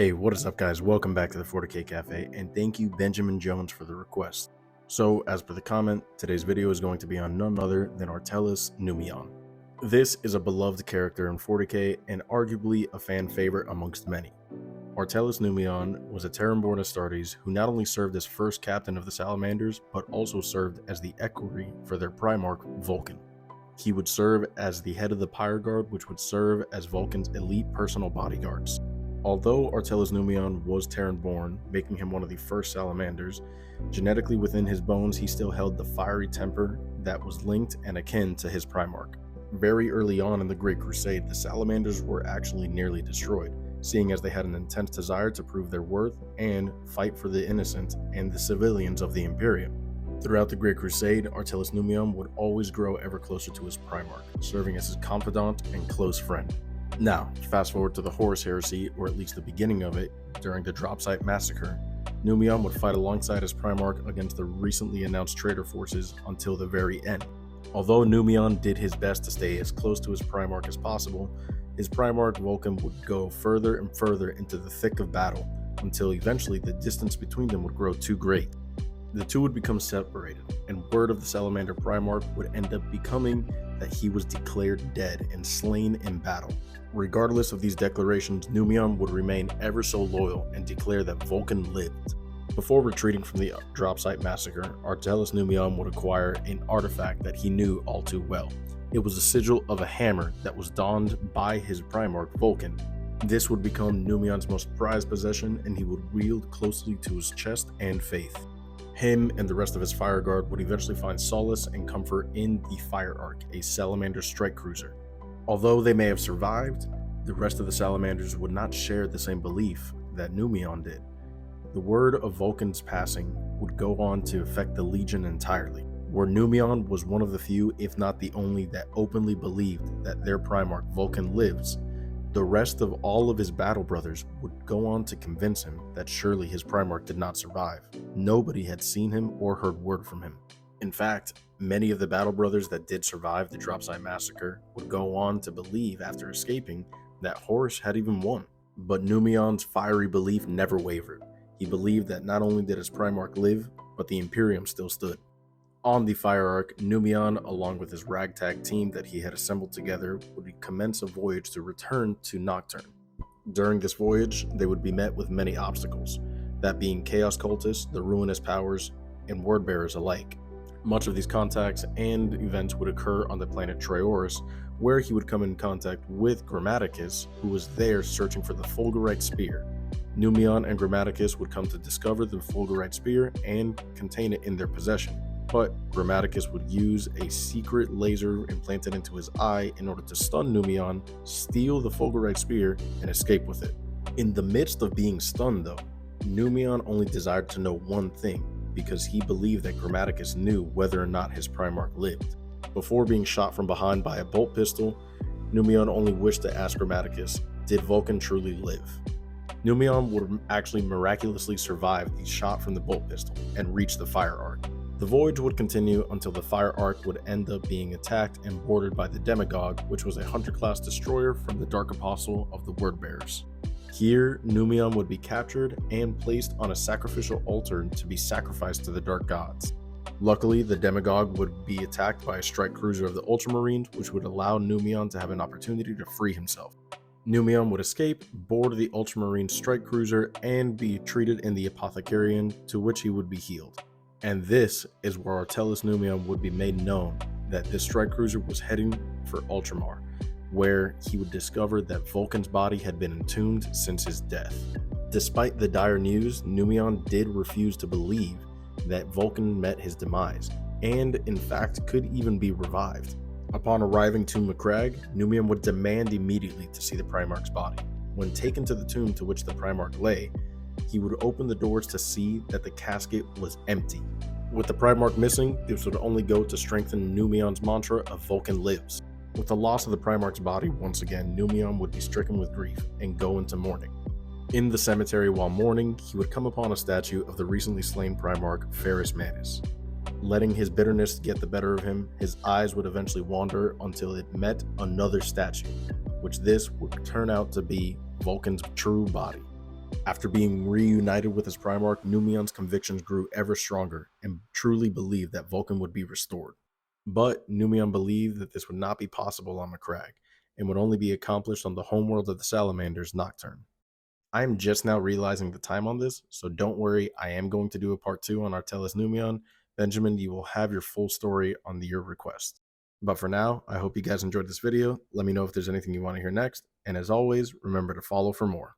Hey, what is up, guys? Welcome back to the 40K Cafe, and thank you, Benjamin Jones, for the request. So, as per the comment, today's video is going to be on none other than Artellus Numeon. This is a beloved character in 40K and arguably a fan favorite amongst many. Artellus Numeon was a Terran-born Astartes who not only served as first captain of the Salamanders, but also served as the equerry for their Primarch, Vulkan. He would serve as the head of the Pyre Guard, which would serve as Vulkan's elite personal bodyguards. Although Artellus Numeon was Terran-born, making him one of the first Salamanders, genetically within his bones he still held the fiery temper that was linked and akin to his Primarch. Very early on in the Great Crusade, the Salamanders were actually nearly destroyed, seeing as they had an intense desire to prove their worth and fight for the innocent and the civilians of the Imperium. Throughout the Great Crusade, Artellus Numeon would always grow ever closer to his Primarch, serving as his confidant and close friend. Now, fast forward to the Horus Heresy, or at least the beginning of it, during the Dropsite Massacre. Numeon would fight alongside his Primarch against the recently announced traitor forces until the very end. Although Numeon did his best to stay as close to his Primarch as possible, his Primarch Vulkan would go further and further into the thick of battle, until eventually the distance between them would grow too great. The two would become separated, and word of the Salamander Primarch would end up becoming that he was declared dead and slain in battle. Regardless of these declarations, Numeon would remain ever so loyal and declare that Vulkan lived. Before retreating from the Dropsite Massacre, Artellus Numeon would acquire an artifact that he knew all too well. It was the sigil of a hammer that was donned by his Primarch Vulkan. This would become Numeon's most prized possession, and he would wield closely to his chest and faith. Him and the rest of his Fire Guard would eventually find solace and comfort in the Fire Ark, a Salamander strike cruiser. Although they may have survived, the rest of the Salamanders would not share the same belief that Numeon did. The word of Vulkan's passing would go on to affect the Legion entirely, where Numeon was one of the few, if not the only, that openly believed that their Primarch Vulkan lives. The rest of all of his battle brothers would go on to convince him that surely his Primarch did not survive. Nobody had seen him or heard word from him. In fact, many of the battle brothers that did survive the Dropsite Massacre would go on to believe after escaping that Horus had even won. But Numeon's fiery belief never wavered. He believed that not only did his Primarch live, but the Imperium still stood. On the Fire Ark, Numeon, along with his ragtag team that he had assembled together, would commence a voyage to return to Nocturne. During this voyage, they would be met with many obstacles, that being Chaos Cultists, the Ruinous Powers, and Wordbearers alike. Much of these contacts and events would occur on the planet Traoris, where he would come in contact with Grammaticus, who was there searching for the Fulgurite Spear. Numeon and Grammaticus would come to discover the Fulgurite Spear and contain it in their possession. But Grammaticus would use a secret laser implanted into his eye in order to stun Numeon, steal the Fulgurite Spear, and escape with it. In the midst of being stunned, though, Numeon only desired to know one thing, because he believed that Grammaticus knew whether or not his Primarch lived. Before being shot from behind by a bolt pistol, Numeon only wished to ask Grammaticus, did Vulkan truly live? Numeon would actually miraculously survive the shot from the bolt pistol and reach the Fire Ark. The voyage would continue until the Fire Ark would end up being attacked and boarded by the Demagogue, which was a Hunter-class destroyer from the Dark Apostle of the Wordbearers. Here, Numeon would be captured and placed on a sacrificial altar to be sacrificed to the Dark Gods. Luckily, the Demagogue would be attacked by a strike cruiser of the Ultramarines, which would allow Numeon to have an opportunity to free himself. Numeon would escape, board the Ultramarine strike cruiser, and be treated in the Apothecarium, to which he would be healed. And this is where Artellus Numeon would be made known that this strike cruiser was heading for Ultramar, where he would discover that Vulkan's body had been entombed since his death. Despite the dire news, Numeon did refuse to believe that Vulkan met his demise, and in fact could even be revived. Upon arriving to Macragge, Numeon would demand immediately to see the Primarch's body. When taken to the tomb to which the Primarch lay, he would open the doors to see that the casket was empty. With the Primarch missing, this would only go to strengthen Numeon's mantra of Vulkan lives. With the loss of the Primarch's body, once again, Numeon would be stricken with grief and go into mourning. In the cemetery while mourning, he would come upon a statue of the recently slain Primarch Ferrus Manus. Letting his bitterness get the better of him, his eyes would eventually wander until it met another statue, which this would turn out to be Vulkan's true body. After being reunited with his Primarch, Numeon's convictions grew ever stronger and truly believed that Vulkan would be restored. But Numeon believed that this would not be possible on the crag, and would only be accomplished on the homeworld of the Salamanders, Nocturne. I am just now realizing the time on this, so don't worry, I am going to do a part 2 on Artellus Numeon. Benjamin, you will have your full story on your request. But for now, I hope you guys enjoyed this video. Let me know if there's anything you want to hear next, and as always, remember to follow for more.